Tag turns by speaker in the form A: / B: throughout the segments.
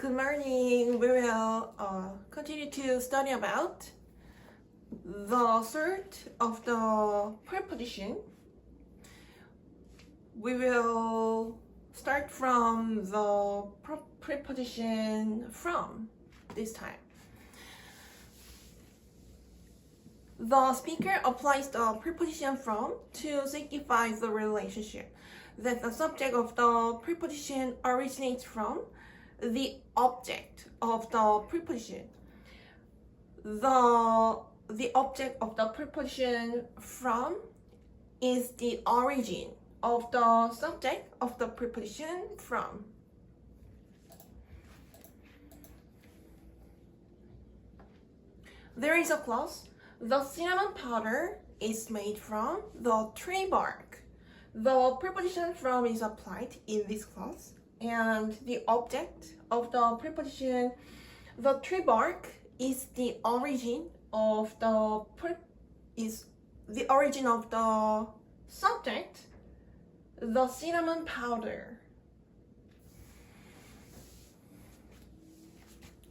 A: Good morning. We will continue to study about the third of the preposition. We will start from the preposition from this time. The speaker applies the preposition from to signify the relationship that the subject of the preposition originates from the object of the preposition. The object of the preposition from is the origin of the subject of the preposition from. There is a clause. The cinnamon powder is made from the tree bark. The preposition from is applied in this clause, and the object of the preposition, the tree bark, is the origin of the subject, the cinnamon powder.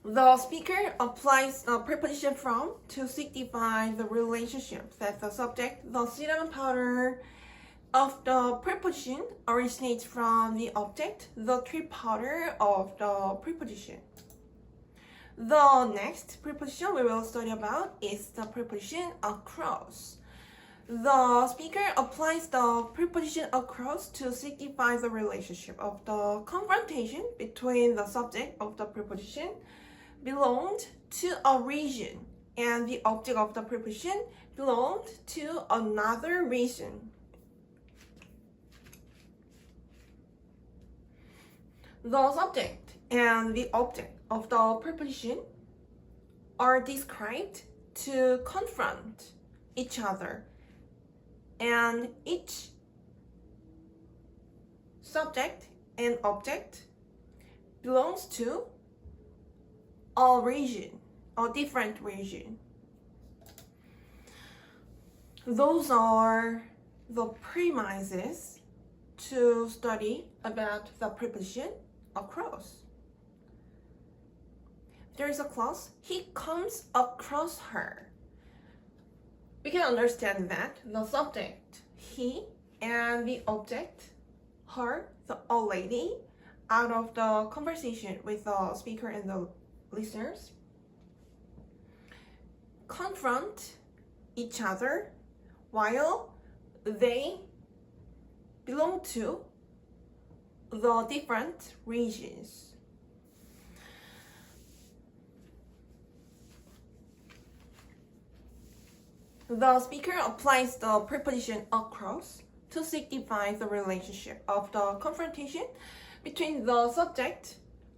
A: The speaker applies the preposition from to signify the relationship that the subject, the cinnamon powder, of the preposition originates from the object, the tree powder of the preposition. The next preposition we will study about is the preposition across. The speaker applies the preposition across to signify the relationship of the confrontation between the subject of the preposition belonged to a region and the object of the preposition belonged to another region. The subject and the object of the preposition are described to confront each other, and each subject and object belongs to a region, a different region. Those are the premises to study about the preposition across. There is a clause, he comes across her. We can understand that the subject, he, and the object, her, the old lady, out of the conversation with the speaker and the listeners, confront each other while they belong to the different regions. The speaker applies the preposition across to signify the relationship of the confrontation between the subject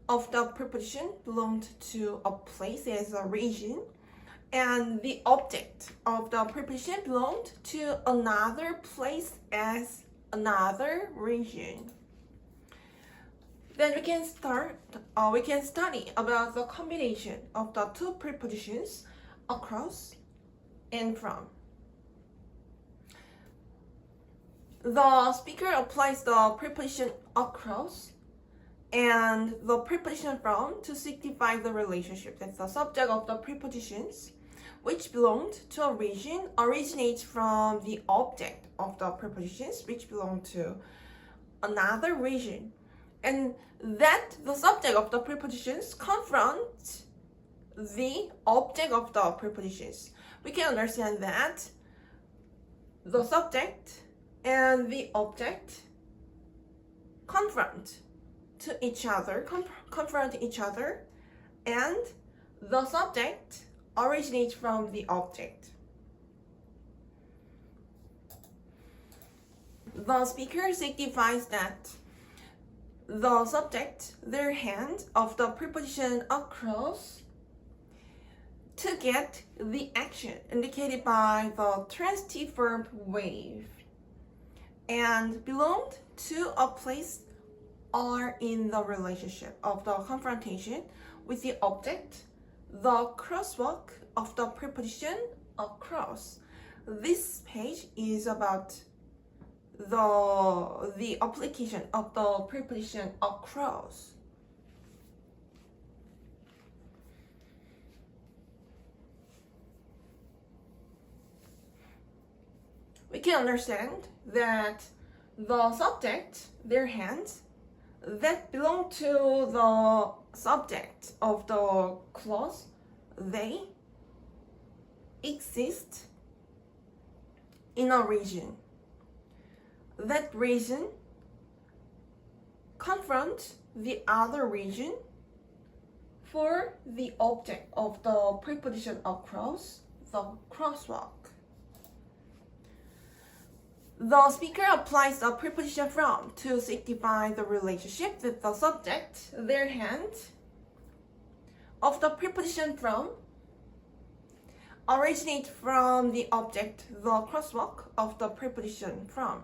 A: of the preposition belonged to a place as a region and the object of the preposition belonged to another place as another region. Then we can study about the combination of the two prepositions across and from. The speaker applies the preposition across and the preposition from to signify the relationship that the subject of the prepositions, which belonged to a region, originates from the object of the prepositions, which belong to another region, and that the subject of the prepositions confront the object of the prepositions. We can understand that the subject and the object confront each other, and the subject originates from the object. The speaker signifies that the subject, their hand of the preposition across, to get the action indicated by the transitive verb wave, and belonged to a place are in the relationship of the confrontation with the object, the crosswalk of the preposition across. This page is about the application of the preposition across. can understand that the subject, their hands, that belong to the subject of the clause, they exist in a region. That region confronts the other region for the object of the preposition across, the crosswalk. The speaker applies the preposition from to signify the relationship with the subject, their hand, of the preposition from originate from the object, the crosswalk of the preposition from.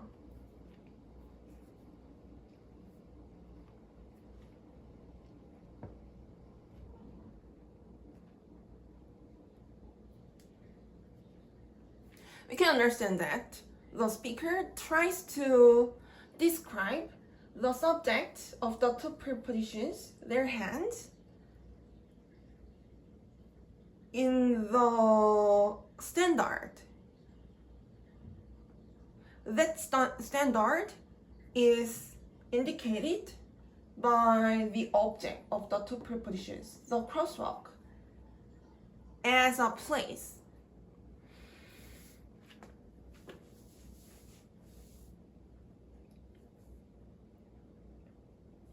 A: We can understand that the speaker tries to describe the subject of the two prepositions, their hands, in the standard. That standard is indicated by the object of the two prepositions, the crosswalk, as a place.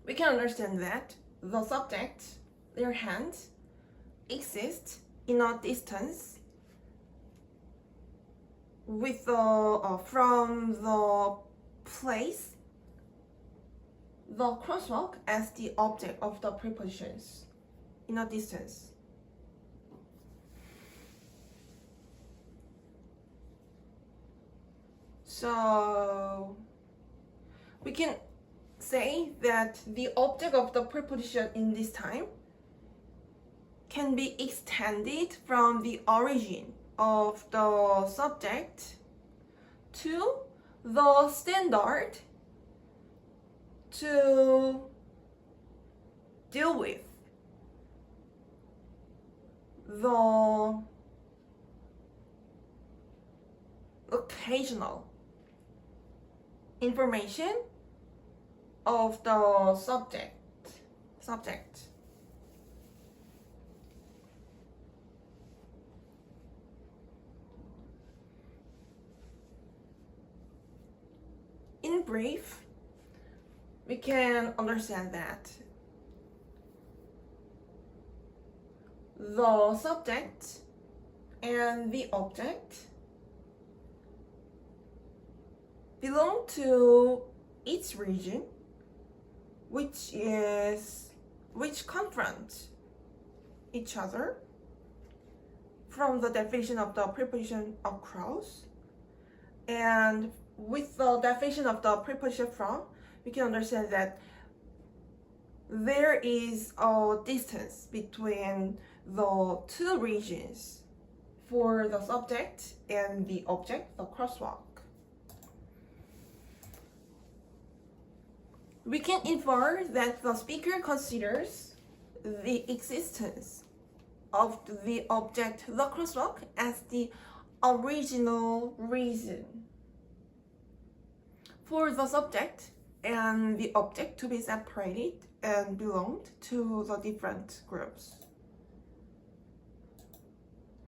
A: We can understand that the subject, their hand, exists in a distance with from the place, the crosswalk as the object of the prepositions in a distance. So we can say that the object of the preposition in this time can be extended from the origin of the subject to the standard to deal with the occasional information of the subject. In brief, we can understand that the subject and the object belong to each region which confront each other from the definition of the preposition across, and with the definition of the preposition from, we can understand that there is a distance between the two regions for the subject and the object, the crosswalk. We can infer that the speaker considers the existence of the object, the crosswalk, as the original reason for the subject and the object to be separated and belonged to the different groups.